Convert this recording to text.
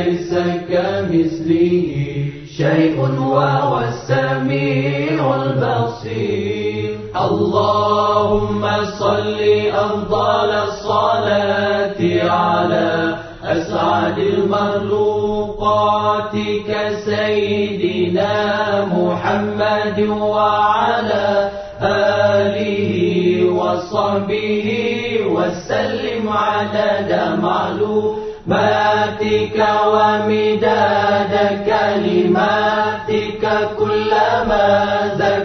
ليس كمثله شيء وهو السميع البصير. اللهم صل أفضل الصلاة على أسعد المخلوقات كسيدنا محمد وعلى آله وصحبه وسلم عدد معلوماتك ومداد كلماتك كلما زاد